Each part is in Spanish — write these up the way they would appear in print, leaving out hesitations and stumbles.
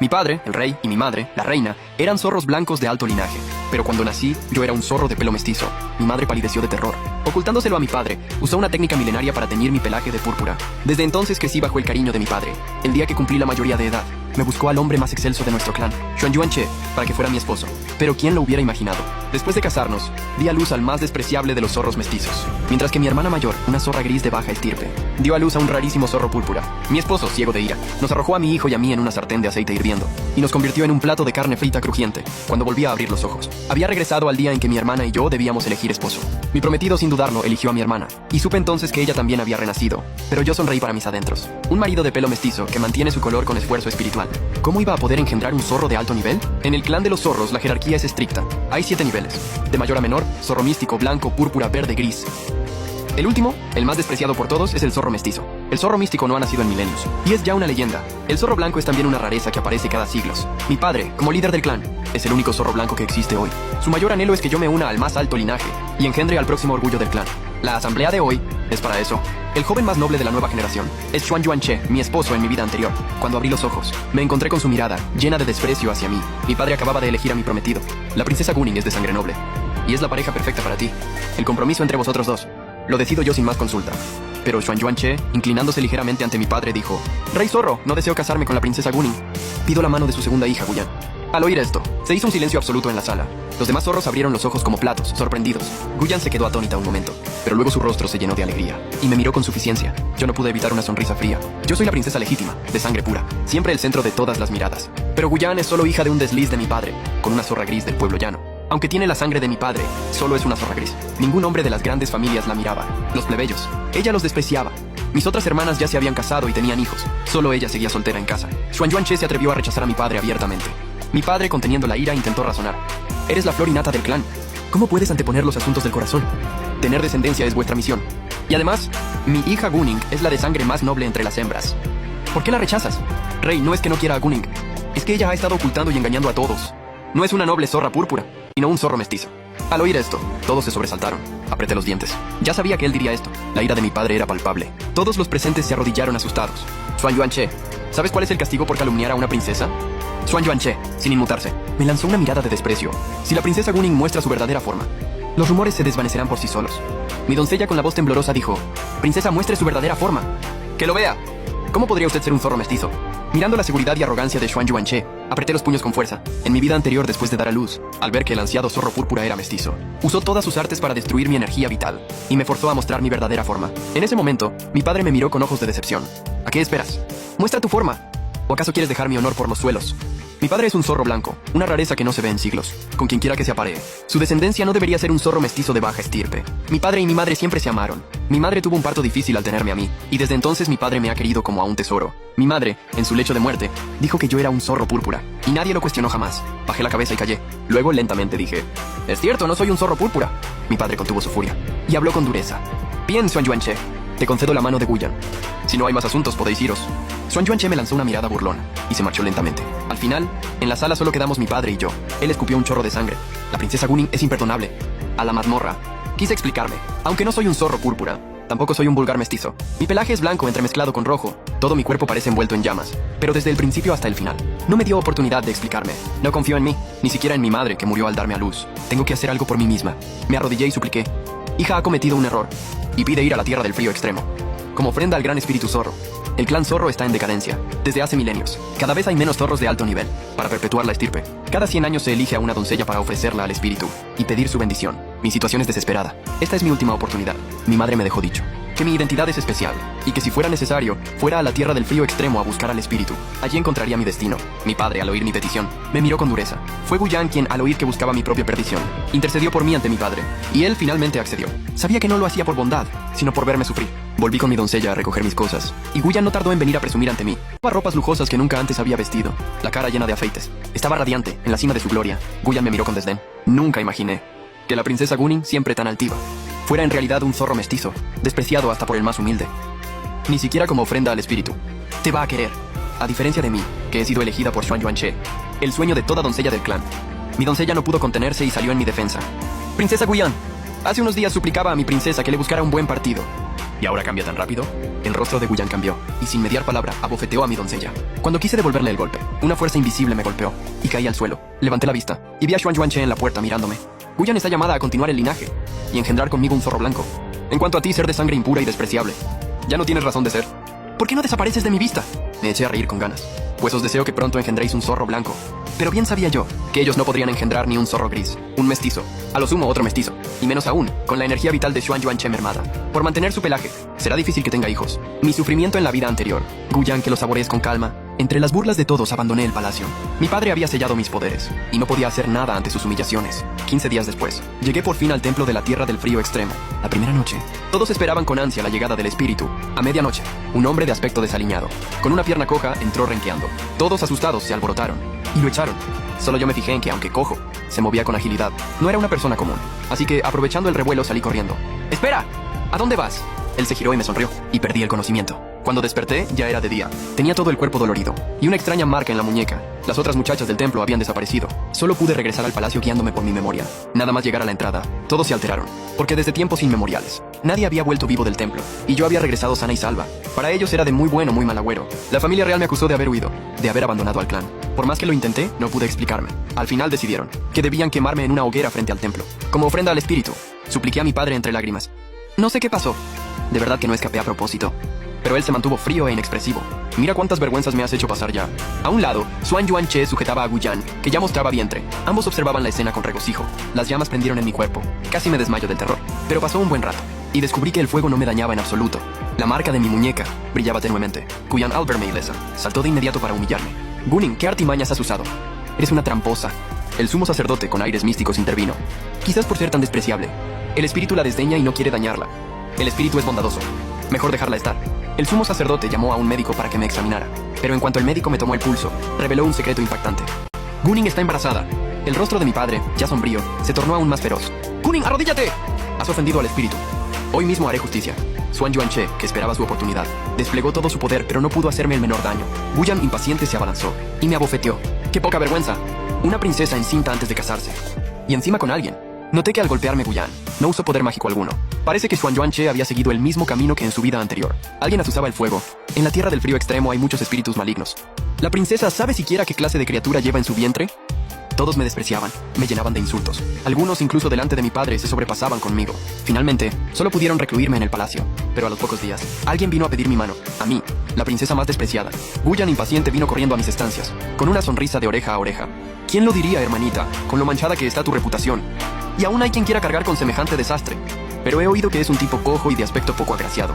Mi padre, el rey, y mi madre, la reina, eran zorros blancos de alto linaje. Pero cuando nací, yo era un zorro de pelo mestizo. Mi madre palideció de terror. Ocultándoselo a mi padre, usó una técnica milenaria para teñir mi pelaje de púrpura. Desde entonces crecí bajo el cariño de mi padre. El día que cumplí la mayoría de edad, me buscó al hombre más excelso de nuestro clan, Xuan Yuanche, para que fuera mi esposo. Pero ¿quién lo hubiera imaginado? Después de casarnos, di a luz al más despreciable de los zorros mestizos. Mientras que mi hermana mayor, una zorra gris de baja estirpe, dio a luz a un rarísimo zorro púrpura. Mi esposo, ciego de ira, nos arrojó a mi hijo y a mí en una sartén de aceite hirviendo, y nos convirtió en un plato de carne frita crujiente. Cuando volví a abrir los ojos, había regresado al día en que mi hermana y yo debíamos elegir esposo. Mi prometido, sin dudarlo, eligió a mi hermana, y supe entonces que ella también había renacido. Pero yo sonreí para mis adentros. Un marido de pelo mestizo que mantiene su color con esfuerzo espiritual. ¿Cómo iba a poder engendrar un zorro de alto nivel? En el clan de los zorros, la jerarquía es estricta. Hay 7 niveles. De mayor a menor, zorro místico, blanco, púrpura, verde, gris. El último, el más despreciado por todos, es el zorro mestizo. El zorro místico no ha nacido en milenios, y es ya una leyenda. El zorro blanco es también una rareza que aparece cada siglos. Mi padre, como líder del clan, es el único zorro blanco que existe hoy. Su mayor anhelo es que yo me una al más alto linaje y engendre al próximo orgullo del clan. La asamblea de hoy es para eso. El joven más noble de la nueva generación es Xuan Yuanche, mi esposo en mi vida anterior. Cuando abrí los ojos, me encontré con su mirada, llena de desprecio hacia mí. Mi padre acababa de elegir a mi prometido. La princesa Guning es de sangre noble, y es la pareja perfecta para ti. El compromiso entre vosotros dos lo decido yo sin más consulta. Pero Xuan Yuanche, inclinándose ligeramente ante mi padre, dijo: Rey Zorro, no deseo casarme con la princesa Guning. Pido la mano de su segunda hija, Guyan. Al oír esto, se hizo un silencio absoluto en la sala. Los demás zorros abrieron los ojos como platos, sorprendidos. Guyan se quedó atónita un momento, pero luego su rostro se llenó de alegría, y me miró con suficiencia. Yo no pude evitar una sonrisa fría. Yo soy la princesa legítima, de sangre pura, siempre el centro de todas las miradas. Pero Guyan es solo hija de un desliz de mi padre, con una zorra gris del pueblo llano. Aunque tiene la sangre de mi padre, solo es una zorra gris. Ningún hombre de las grandes familias la miraba. Los plebeyos. Ella los despreciaba. Mis otras hermanas ya se habían casado y tenían hijos. Solo ella seguía soltera en casa. Xuan Yuanche se atrevió a rechazar a mi padre abiertamente. Mi padre, conteniendo la ira, intentó razonar. Eres la flor innata del clan. ¿Cómo puedes anteponer los asuntos del corazón? Tener descendencia es vuestra misión. Y además, mi hija Guning es la de sangre más noble entre las hembras. ¿Por qué la rechazas? Rey, no es que no quiera a Guning. Es que ella ha estado ocultando y engañando a todos. No es una noble zorra púrpura, sino un zorro mestizo. Al oír esto, todos se sobresaltaron. Apreté los dientes. Ya sabía que él diría esto. La ira de mi padre era palpable. Todos los presentes se arrodillaron asustados. Xuan Yuanche, ¿sabes cuál es el castigo por calumniar a una princesa? Xuan Yuanche, sin inmutarse, me lanzó una mirada de desprecio. Si la princesa Guning muestra su verdadera forma, los rumores se desvanecerán por sí solos. Mi doncella con la voz temblorosa dijo: Princesa, muestre su verdadera forma. ¡Que lo vea! ¿Cómo podría usted ser un zorro mestizo? Mirando la seguridad y arrogancia de Xuan Yuanche, apreté los puños con fuerza. En mi vida anterior, después de dar a luz, al ver que el ansiado zorro púrpura era mestizo, usó todas sus artes para destruir mi energía vital, y me forzó a mostrar mi verdadera forma. En ese momento, mi padre me miró con ojos de decepción. ¿A qué esperas? ¡Muestra tu forma! ¿O acaso quieres dejar mi honor por los suelos? Mi padre es un zorro blanco, una rareza que no se ve en siglos, con quien quiera que se aparee. Su descendencia no debería ser un zorro mestizo de baja estirpe. Mi padre y mi madre siempre se amaron. Mi madre tuvo un parto difícil al tenerme a mí, y desde entonces mi padre me ha querido como a un tesoro. Mi madre, en su lecho de muerte, dijo que yo era un zorro púrpura, y nadie lo cuestionó jamás. Bajé la cabeza y callé. Luego lentamente dije: Es cierto, no soy un zorro púrpura. Mi padre contuvo su furia, y habló con dureza. Bien, Xuan Yuanche, te concedo la mano de Guyan. Si no hay más asuntos, podéis iros. Xuan Yuanche me lanzó una mirada burlona y se marchó lentamente. Al final, en la sala solo quedamos mi padre y yo. Él escupió un chorro de sangre. La princesa Guning es imperdonable. A la mazmorra. Quise explicarme. Aunque no soy un zorro púrpura, tampoco soy un vulgar mestizo. Mi pelaje es blanco entremezclado con rojo. Todo mi cuerpo parece envuelto en llamas. Pero desde el principio hasta el final. No me dio oportunidad de explicarme. No confió en mí, ni siquiera en mi madre, que murió al darme a luz. Tengo que hacer algo por mí misma. Me arrodillé y supliqué: Hija ha cometido un error, y pide ir a la tierra del frío extremo. Como ofrenda al gran espíritu zorro. El clan zorro está en decadencia, desde hace milenios. Cada vez hay menos zorros de alto nivel, para perpetuar la estirpe. Cada 100 años se elige a una doncella para ofrecerla al espíritu, y pedir su bendición. Mi situación es desesperada. Esta es mi última oportunidad. Mi madre me dejó dicho que mi identidad es especial, y que si fuera necesario, fuera a la tierra del frío extremo a buscar al espíritu. Allí encontraría mi destino. Mi padre, al oír mi petición, me miró con dureza. Fue Guyan quien, al oír que buscaba mi propia perdición, intercedió por mí ante mi padre, y él finalmente accedió. Sabía que no lo hacía por bondad, sino por verme sufrir. Volví con mi doncella a recoger mis cosas, y Guyan no tardó en venir a presumir ante mí. Llevaba ropas lujosas que nunca antes había vestido, la cara llena de afeites. Estaba radiante, en la cima de su gloria. Guyan me miró con desdén. Nunca imaginé que la princesa Guning, siempre tan altiva, fuera en realidad un zorro mestizo, despreciado hasta por el más humilde. Ni siquiera como ofrenda al espíritu. Te va a querer. A diferencia de mí, que he sido elegida por Xuan Yuanche, el sueño de toda doncella del clan. Mi doncella no pudo contenerse y salió en mi defensa. Princesa Guyan, hace unos días suplicaba a mi princesa que le buscara un buen partido. ¿Y ahora cambia tan rápido? El rostro de Guyan cambió, y sin mediar palabra, abofeteó a mi doncella. Cuando quise devolverle el golpe, una fuerza invisible me golpeó, y caí al suelo. Levanté la vista, y vi a Xuan Yuanche en la puerta mirándome. Guyan está llamada a continuar el linaje, y engendrar conmigo un zorro blanco. En cuanto a ti, ser de sangre impura y despreciable, ya no tienes razón de ser. ¿Por qué no desapareces de mi vista? Me eché a reír con ganas, pues os deseo que pronto engendréis un zorro blanco. Pero bien sabía yo que ellos no podrían engendrar ni un zorro gris, un mestizo, a lo sumo otro mestizo, y menos aún, con la energía vital de Xuan Yuanche mermada. Por mantener su pelaje, será difícil que tenga hijos. Mi sufrimiento en la vida anterior, Guyan que lo saborees con calma. Entre las burlas de todos abandoné el palacio. Mi padre había sellado mis poderes, y no podía hacer nada ante sus humillaciones. 15 días después, llegué por fin al templo de la tierra del frío extremo. La primera noche, todos esperaban con ansia la llegada del espíritu. A medianoche, un hombre de aspecto desaliñado, con una pierna coja, entró renqueando. Todos asustados se alborotaron, y lo echaron. Solo yo me fijé en que, aunque cojo, se movía con agilidad. No era una persona común, así que, aprovechando el revuelo, salí corriendo. ¡Espera! ¿A dónde vas? Él se giró y me sonrió, y perdí el conocimiento. Cuando desperté, ya era de día. Tenía todo el cuerpo dolorido, y una extraña marca en la muñeca. Las otras muchachas del templo habían desaparecido. Solo pude regresar al palacio guiándome por mi memoria. Nada más llegar a la entrada, todos se alteraron, porque desde tiempos inmemoriales, nadie había vuelto vivo del templo, y yo había regresado sana y salva. Para ellos era de muy bueno, muy mal agüero. La familia real me acusó de haber huido, de haber abandonado al clan. Por más que lo intenté, no pude explicarme. Al final decidieron que debían quemarme en una hoguera frente al templo, como ofrenda al espíritu. Supliqué a mi padre entre lágrimas. No sé qué pasó. De verdad que no escapé a propósito. Pero él se mantuvo frío e inexpresivo. Mira cuántas vergüenzas me has hecho pasar ya. A un lado, Xuan Yuanche sujetaba a Guyan, que ya mostraba vientre. Ambos observaban la escena con regocijo. Las llamas prendieron en mi cuerpo. Casi me desmayo del terror. Pero pasó un buen rato, y descubrí que el fuego no me dañaba en absoluto. La marca de mi muñeca brillaba tenuemente. Guyan, al verme ilesa, saltó de inmediato para humillarme. Gunin, ¿qué artimañas has usado? Eres una tramposa. El sumo sacerdote con aires místicos intervino. Quizás por ser tan despreciable. El espíritu la desdeña y no quiere dañarla. El espíritu es bondadoso. Mejor dejarla estar. El sumo sacerdote llamó a un médico para que me examinara, pero en cuanto el médico me tomó el pulso, reveló un secreto impactante. Gunin está embarazada. El rostro de mi padre, ya sombrío, se tornó aún más feroz. ¡Gunin, arrodíllate! Has ofendido al espíritu. Hoy mismo haré justicia. Xuan Yuanche, que esperaba su oportunidad, desplegó todo su poder, pero no pudo hacerme el menor daño. Guyan, impaciente, se abalanzó y me abofeteó. ¡Qué poca vergüenza! Una princesa encinta antes de casarse. Y encima con alguien. Noté que al golpearme Guyan, no usó poder mágico alguno. Parece que Xuan Yuanche había seguido el mismo camino que en su vida anterior. Alguien asusaba el fuego. En la tierra del frío extremo hay muchos espíritus malignos. ¿La princesa sabe siquiera qué clase de criatura lleva en su vientre? Todos me despreciaban, me llenaban de insultos. Algunos incluso delante de mi padre se sobrepasaban conmigo. Finalmente, solo pudieron recluirme en el palacio. Pero a los pocos días, alguien vino a pedir mi mano. A mí, la princesa más despreciada. Guyan impaciente vino corriendo a mis estancias, con una sonrisa de oreja a oreja. ¿Quién lo diría, hermanita, con lo manchada que está tu reputación? Y aún hay quien quiera cargar con semejante desastre. Pero he oído que es un tipo cojo y de aspecto poco agraciado.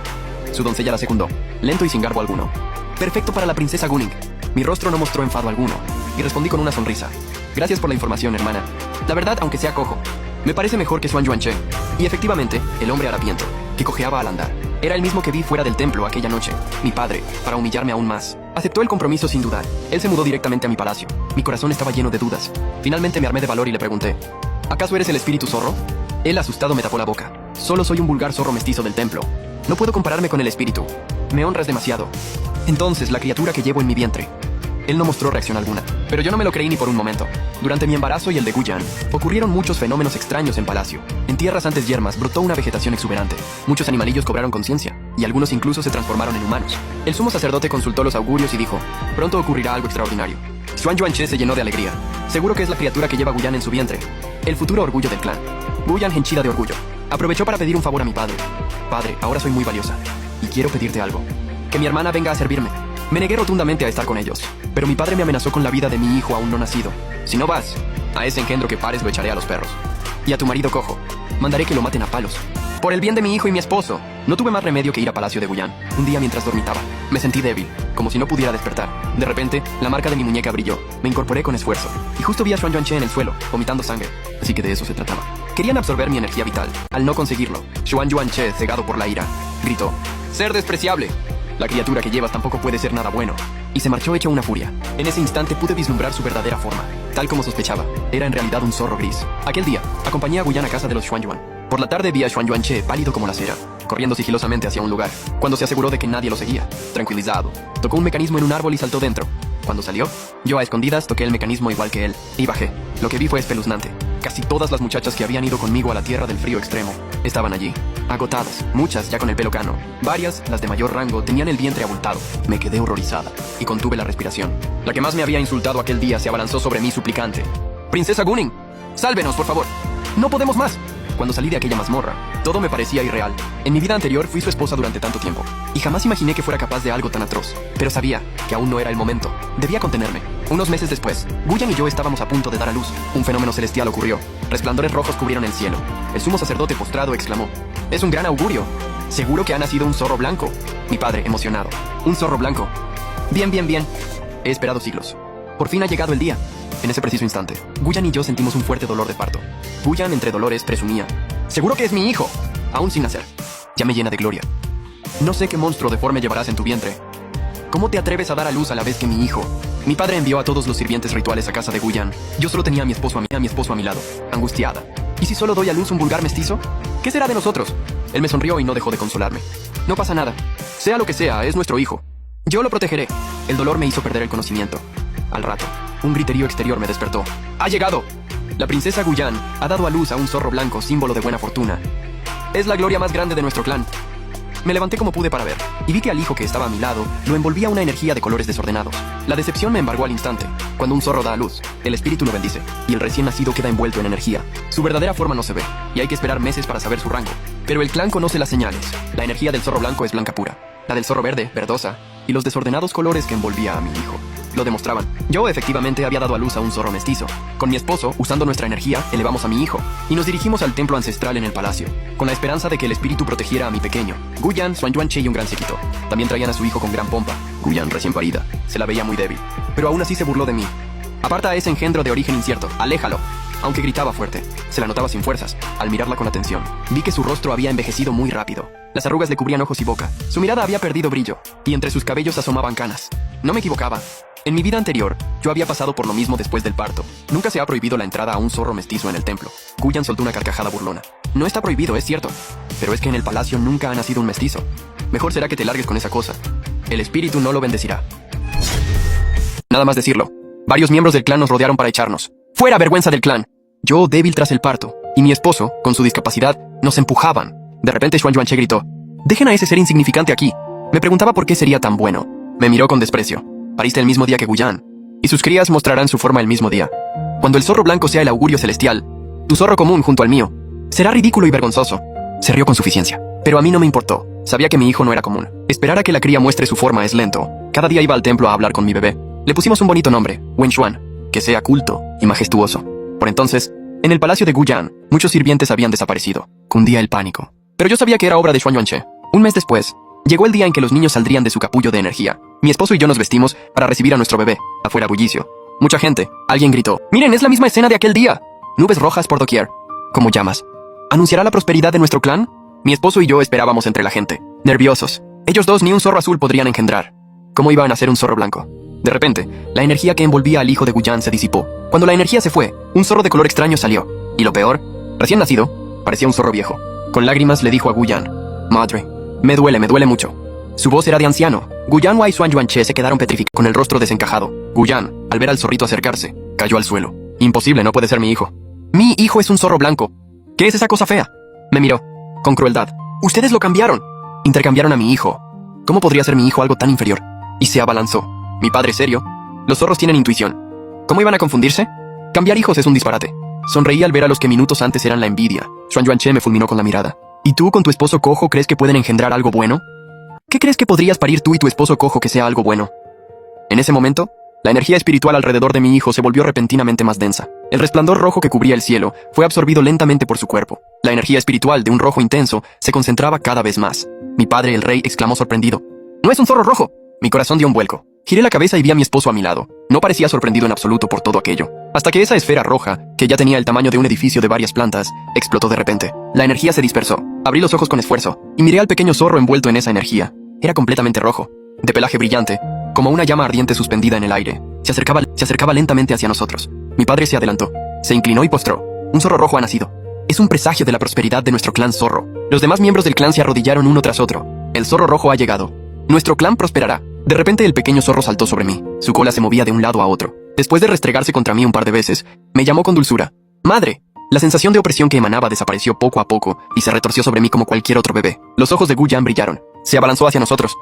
Su doncella la secundó, lento y sin garbo alguno. Perfecto para la princesa Guning. Mi rostro no mostró enfado alguno, y respondí con una sonrisa. Gracias por la información, hermana. La verdad, aunque sea cojo, me parece mejor que Xuan Yuanche. Y efectivamente, el hombre harapiento, que cojeaba al andar, era el mismo que vi fuera del templo aquella noche. Mi padre, para humillarme aún más, aceptó el compromiso sin dudar. Él se mudó directamente a mi palacio. Mi corazón estaba lleno de dudas. Finalmente me armé de valor y le pregunté, ¿acaso eres el espíritu zorro? Él asustado me tapó la boca. Solo soy un vulgar zorro mestizo del templo. No puedo compararme con el espíritu. Me honras demasiado. Entonces, la criatura que llevo en mi vientre. Él no mostró reacción alguna, pero yo no me lo creí ni por un momento. Durante mi embarazo y el de Guyan, ocurrieron muchos fenómenos extraños en palacio. En tierras antes yermas brotó una vegetación exuberante. Muchos animalillos cobraron conciencia, y algunos incluso se transformaron en humanos. El sumo sacerdote consultó los augurios y dijo, pronto ocurrirá algo extraordinario. Xuan Yuanche se llenó de alegría. Seguro que es la criatura que lleva Guyan en su vientre. El futuro orgullo del clan. Guyan henchida de orgullo. Aprovechó para pedir un favor a mi padre. Padre, ahora soy muy valiosa, y quiero pedirte algo. Que mi hermana venga a servirme. Me negué rotundamente a estar con ellos, pero mi padre me amenazó con la vida de mi hijo aún no nacido. Si no vas, a ese engendro que pares lo echaré a los perros. Y a tu marido cojo, mandaré que lo maten a palos. Por el bien de mi hijo y mi esposo, no tuve más remedio que ir a Palacio de Guyan. Un día mientras dormitaba, me sentí débil, como si no pudiera despertar. De repente, la marca de mi muñeca brilló. Me incorporé con esfuerzo, y justo vi a Xuan Yuanche en el suelo, vomitando sangre. Así que de eso se trataba. Querían absorber mi energía vital. Al no conseguirlo, Xuan Yuanche, cegado por la ira, gritó, «¡Ser despreciable! La criatura que llevas tampoco puede ser nada bueno». Y se marchó hecho una furia. En ese instante pude vislumbrar su verdadera forma. Tal como sospechaba, era en realidad un zorro gris. Aquel día, acompañé a Guyan a casa de los Xuan Yuan. Por la tarde vi a Xuan Yuanche pálido como la cera, corriendo sigilosamente hacia un lugar, cuando se aseguró de que nadie lo seguía. Tranquilizado, tocó un mecanismo en un árbol y saltó dentro. Cuando salió, yo a escondidas toqué el mecanismo igual que él, y bajé. Lo que vi fue espeluznante. Casi todas las muchachas que habían ido conmigo a la tierra del frío extremo estaban allí, agotadas, muchas ya con el pelo cano. Varias, las de mayor rango, tenían el vientre abultado. Me quedé horrorizada y contuve la respiración. La que más me había insultado aquel día se abalanzó sobre mí suplicante. «Princesa Gunning, sálvenos, por favor. No podemos más». Cuando salí de aquella mazmorra, todo me parecía irreal. En mi vida anterior fui su esposa durante tanto tiempo, y jamás imaginé que fuera capaz de algo tan atroz. Pero sabía que aún no era el momento. Debía contenerme. Unos meses después, Guyan y yo estábamos a punto de dar a luz. Un fenómeno celestial ocurrió. Resplandores rojos cubrieron el cielo. El sumo sacerdote postrado exclamó: «Es un gran augurio. Seguro que ha nacido un zorro blanco». Mi padre, emocionado: «¿Un zorro blanco? Bien, bien, bien. He esperado siglos. Por fin ha llegado el día». En ese preciso instante, Guyan y yo sentimos un fuerte dolor de parto. Guyan, entre dolores, presumía: «Seguro que es mi hijo, aún sin nacer». Ya me llena de gloria. No sé qué monstruo deforme llevarás en tu vientre. ¿Cómo te atreves a dar a luz a la vez que mi hijo? Mi padre envió a todos los sirvientes rituales a casa de Guyan. Yo solo tenía a mi esposo a mi lado, angustiada. ¿Y si solo doy a luz un vulgar mestizo? ¿Qué será de nosotros? Él me sonrió y no dejó de consolarme. «No pasa nada. Sea lo que sea, es nuestro hijo. Yo lo protegeré». El dolor me hizo perder el conocimiento. Al rato, un griterío exterior me despertó. «¡Ha llegado! La princesa Guyan ha dado a luz a un zorro blanco, símbolo de buena fortuna. Es la gloria más grande de nuestro clan». Me levanté como pude para ver, y vi que al hijo que estaba a mi lado lo envolvía una energía de colores desordenados. La decepción me embargó al instante. Cuando un zorro da a luz, el espíritu lo bendice, y el recién nacido queda envuelto en energía. Su verdadera forma no se ve, y hay que esperar meses para saber su rango. Pero el clan conoce las señales. La energía del zorro blanco es blanca pura, la del zorro verde, verdosa, y los desordenados colores que envolvía a mi hijo lo demostraban. Yo efectivamente había dado a luz a un zorro mestizo. Con mi esposo, usando nuestra energía, elevamos a mi hijo y nos dirigimos al templo ancestral en el palacio, con la esperanza de que el espíritu protegiera a mi pequeño. Guyan, Xuanyuanche y un gran séquito también traían a su hijo con gran pompa. Guyan, recién parida, se la veía muy débil, pero aún así se burló de mí. «Aparta a ese engendro de origen incierto, aléjalo». Aunque gritaba fuerte, se la notaba sin fuerzas. Al mirarla con atención, vi que su rostro había envejecido muy rápido. Las arrugas le cubrían ojos y boca. Su mirada había perdido brillo, y entre sus cabellos asomaban canas. No me equivocaba. En mi vida anterior, yo había pasado por lo mismo después del parto. Nunca se ha prohibido la entrada a un zorro mestizo en el templo. Guyan soltó una carcajada burlona. «No está prohibido, es cierto. Pero es que en el palacio nunca ha nacido un mestizo. Mejor será que te largues con esa cosa. El espíritu no lo bendecirá». Nada más decirlo, varios miembros del clan nos rodearon para echarnos. «¡Fuera, vergüenza del clan!». Yo, débil tras el parto, y mi esposo, con su discapacidad, nos empujaban. De repente Xuanyuanche gritó: «Dejen a ese ser insignificante aquí». Me preguntaba por qué sería tan bueno. Me miró con desprecio. «Pariste el mismo día que Guyan, y sus crías mostrarán su forma el mismo día. Cuando el zorro blanco sea el augurio celestial, tu zorro común junto al mío, será ridículo y vergonzoso». Se rió con suficiencia, pero a mí no me importó. Sabía que mi hijo no era común. Esperar a que la cría muestre su forma es lento. Cada día iba al templo a hablar con mi bebé. Le pusimos un bonito nombre, Wenshuan, que sea culto y majestuoso. Por entonces, en el palacio de Guyan, muchos sirvientes habían desaparecido. Cundía el pánico. Pero yo sabía que era obra de Xuanyuanche. Un mes después, llegó el día en que los niños saldrían de su capullo de energía. Mi esposo y yo nos vestimos para recibir a nuestro bebé. Afuera bullicio. Mucha gente. Alguien gritó: «¡Miren, es la misma escena de aquel día! Nubes rojas por doquier. Como llamas. ¿Anunciará la prosperidad de nuestro clan?». Mi esposo y yo esperábamos entre la gente, nerviosos. Ellos dos ni un zorro azul podrían engendrar. ¿Cómo iba a nacer un zorro blanco? De repente, la energía que envolvía al hijo de Guyan se disipó. Cuando la energía se fue, un zorro de color extraño salió. Y lo peor, recién nacido, parecía un zorro viejo. Con lágrimas le dijo a Guyan: «Madre, me duele mucho». Su voz era de anciano. Guyan y Xuanyuanche se quedaron petrificados, con el rostro desencajado. Guyan, al ver al zorrito acercarse, cayó al suelo. «Imposible, no puede ser mi hijo». «Mi hijo es un zorro blanco». «¿Qué es esa cosa fea?». Me miró con crueldad. «Ustedes lo cambiaron. Intercambiaron a mi hijo. ¿Cómo podría ser mi hijo algo tan inferior?». Y se abalanzó. Mi padre serio: «Los zorros tienen intuición. ¿Cómo iban a confundirse? Cambiar hijos es un disparate». Sonreí al ver a los que minutos antes eran la envidia. Xuanyuanche me fulminó con la mirada. «¿Y tú con tu esposo cojo crees que pueden engendrar algo bueno? ¿Qué crees que podrías parir tú y tu esposo cojo que sea algo bueno?». En ese momento, la energía espiritual alrededor de mi hijo se volvió repentinamente más densa. El resplandor rojo que cubría el cielo fue absorbido lentamente por su cuerpo. La energía espiritual de un rojo intenso se concentraba cada vez más. Mi padre, el rey, exclamó sorprendido: «¡No es un zorro rojo!». Mi corazón dio un vuelco. Giré la cabeza y vi a mi esposo a mi lado. No parecía sorprendido en absoluto por todo aquello. Hasta que esa esfera roja, que ya tenía el tamaño de un edificio de varias plantas, explotó de repente. La energía se dispersó. Abrí los ojos con esfuerzo y miré al pequeño zorro envuelto en esa energía. Era completamente rojo, de pelaje brillante, como una llama ardiente suspendida en el aire. Se acercaba lentamente hacia nosotros. Mi padre se adelantó, se inclinó y postró. «Un zorro rojo ha nacido. Es un presagio de la prosperidad de nuestro clan zorro». Los demás miembros del clan se arrodillaron uno tras otro. «El zorro rojo ha llegado. Nuestro clan prosperará». De repente el pequeño zorro saltó sobre mí. Su cola se movía de un lado a otro. Después de restregarse contra mí un par de veces, me llamó con dulzura: «¡Madre!». La sensación de opresión que emanaba desapareció poco a poco y se retorció sobre mí como cualquier otro bebé. Los ojos de Gu Yan brillaron. Se abalanzó hacia nosotros.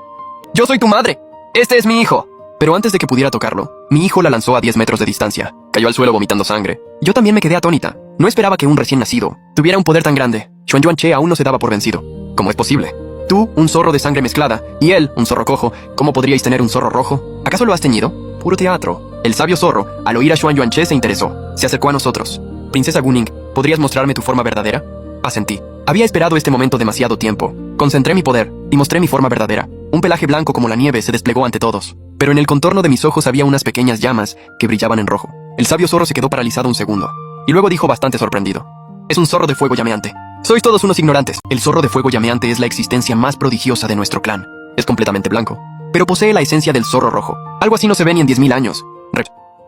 ¡Yo soy tu madre! ¡Este es mi hijo! Pero antes de que pudiera tocarlo, mi hijo la lanzó a 10 metros de distancia. Cayó al suelo vomitando sangre. Yo también me quedé atónita. No esperaba que un recién nacido tuviera un poder tan grande. Xuan Yuanche aún no se daba por vencido. ¿Cómo es posible? Tú, un zorro de sangre mezclada, y él, un zorro cojo. ¿Cómo podríais tener un zorro rojo? ¿Acaso lo has teñido? Puro teatro. El sabio zorro, al oír a Xuan Yuanche, se interesó. Se acercó a nosotros. Princesa Guning, ¿podrías mostrarme tu forma verdadera? Asentí. Había esperado este momento demasiado tiempo. Concentré mi poder y mostré mi forma verdadera. Un pelaje blanco como la nieve se desplegó ante todos. Pero en el contorno de mis ojos había unas pequeñas llamas que brillaban en rojo. El sabio zorro se quedó paralizado un segundo. Y luego dijo bastante sorprendido. Es un zorro de fuego llameante. Sois todos unos ignorantes. El zorro de fuego llameante es la existencia más prodigiosa de nuestro clan. Es completamente blanco. Pero posee la esencia del zorro rojo. Algo así no se ve ni en 10.000 años.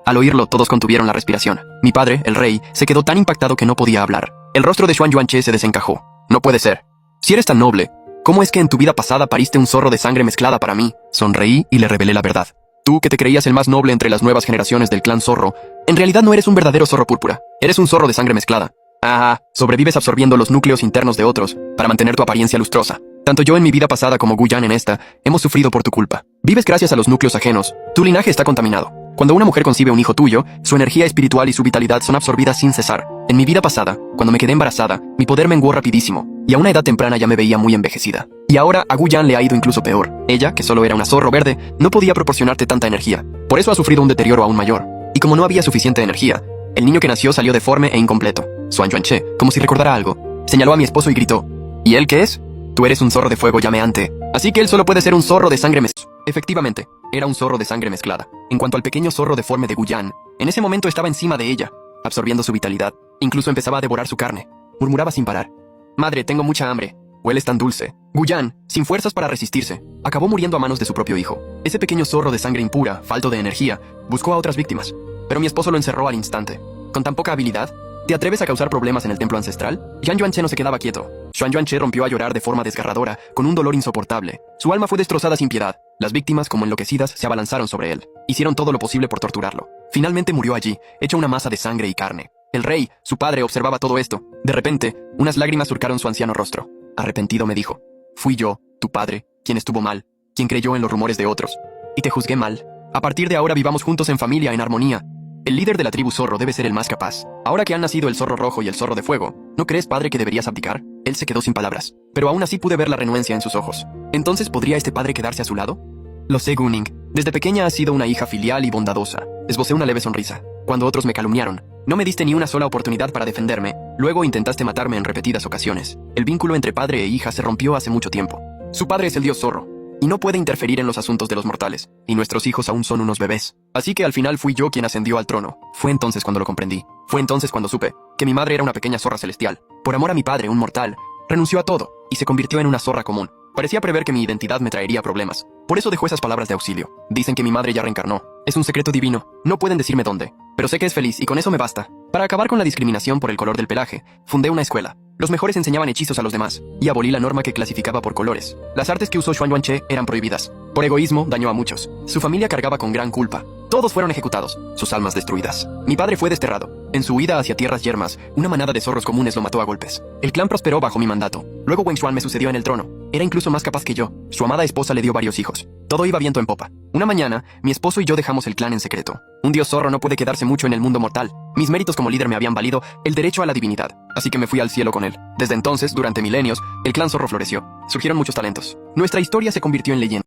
Al oírlo, todos contuvieron la respiración. Mi padre, el rey, se quedó tan impactado que no podía hablar. El rostro de Xuan Yuanche se desencajó. No puede ser. Si eres tan noble, ¿cómo es que en tu vida pasada pariste un zorro de sangre mezclada para mí? Sonreí y le revelé la verdad. Tú, que te creías el más noble entre las nuevas generaciones del clan zorro, en realidad no eres un verdadero zorro púrpura. Eres un zorro de sangre mezclada. Ajá, sobrevives absorbiendo los núcleos internos de otros para mantener tu apariencia lustrosa. Tanto yo en mi vida pasada como Gu Yan en esta, hemos sufrido por tu culpa. Vives gracias a los núcleos ajenos. Tu linaje está contaminado. Cuando una mujer concibe un hijo tuyo, su energía espiritual y su vitalidad son absorbidas sin cesar. En mi vida pasada, cuando me quedé embarazada, mi poder menguó rapidísimo, y a una edad temprana ya me veía muy envejecida. Y ahora a Gu Yan le ha ido incluso peor. Ella, que solo era una zorro verde, no podía proporcionarte tanta energía. Por eso ha sufrido un deterioro aún mayor. Y como no había suficiente energía, el niño que nació salió deforme e incompleto. Xuan Yuanche, como si recordara algo, señaló a mi esposo y gritó. ¿Y él qué es? Tú eres un zorro de fuego llameante. Así que él solo puede ser un zorro de sangre mezclada. Efectivamente, era un zorro de sangre mezclada. En cuanto al pequeño zorro deforme de Gu Yan, en ese momento estaba encima de ella, absorbiendo su vitalidad. Incluso empezaba a devorar su carne. Murmuraba sin parar. Madre, tengo mucha hambre. Hueles tan dulce. Gu Yan, sin fuerzas para resistirse, acabó muriendo a manos de su propio hijo. Ese pequeño zorro de sangre impura, falto de energía, buscó a otras víctimas. Pero mi esposo lo encerró al instante. Con tan poca habilidad, ¿te atreves a causar problemas en el templo ancestral? Xuan Yuanche no se quedaba quieto. Xuan Yuanche rompió a llorar de forma desgarradora, con un dolor insoportable. Su alma fue destrozada sin piedad. Las víctimas, como enloquecidas, se abalanzaron sobre él. Hicieron todo lo posible por torturarlo. Finalmente murió allí, hecho una masa de sangre y carne. El rey, su padre, observaba todo esto. De repente, unas lágrimas surcaron su anciano rostro. Arrepentido me dijo. Fui yo, tu padre, quien estuvo mal, quien creyó en los rumores de otros. Y te juzgué mal. A partir de ahora vivamos juntos en familia, en armonía. El líder de la tribu zorro debe ser el más capaz. Ahora que han nacido el zorro rojo y el zorro de fuego, ¿no crees, padre, que deberías abdicar? Él se quedó sin palabras, pero aún así pude ver la renuencia en sus ojos. ¿Entonces podría este padre quedarse a su lado? Lo sé, Guning. Desde pequeña has sido una hija filial y bondadosa. Esbocé una leve sonrisa. Cuando otros me calumniaron, no me diste ni una sola oportunidad para defenderme. Luego intentaste matarme en repetidas ocasiones. El vínculo entre padre e hija se rompió hace mucho tiempo. Su padre es el dios zorro, y no puede interferir en los asuntos de los mortales, y nuestros hijos aún son unos bebés. Así que al final fui yo quien ascendió al trono. Fue entonces cuando lo comprendí. Fue entonces cuando supe que mi madre era una pequeña zorra celestial. Por amor a mi padre, un mortal, renunció a todo, y se convirtió en una zorra común. Parecía prever que mi identidad me traería problemas. Por eso dejó esas palabras de auxilio. Dicen que mi madre ya reencarnó. Es un secreto divino. No pueden decirme dónde. Pero sé que es feliz y con eso me basta. Para acabar con la discriminación por el color del pelaje, fundé una escuela. Los mejores enseñaban hechizos a los demás, y abolí la norma que clasificaba por colores. Las artes que usó Xuan Yuanche eran prohibidas. Por egoísmo, dañó a muchos. Su familia cargaba con gran culpa. Todos fueron ejecutados, sus almas destruidas. Mi padre fue desterrado. En su huida hacia tierras yermas, una manada de zorros comunes lo mató a golpes. El clan prosperó bajo mi mandato. Luego Wen Xuan me sucedió en el trono. Era incluso más capaz que yo. Su amada esposa le dio varios hijos. Todo iba viento en popa. Una mañana, mi esposo y yo dejamos el clan en secreto. Un dios zorro no puede quedarse mucho en el mundo mortal. Mis méritos como líder me habían valido el derecho a la divinidad, así que me fui al cielo con él. Desde entonces, durante milenios, el clan zorro floreció. Surgieron muchos talentos. Nuestra historia se convirtió en leyenda.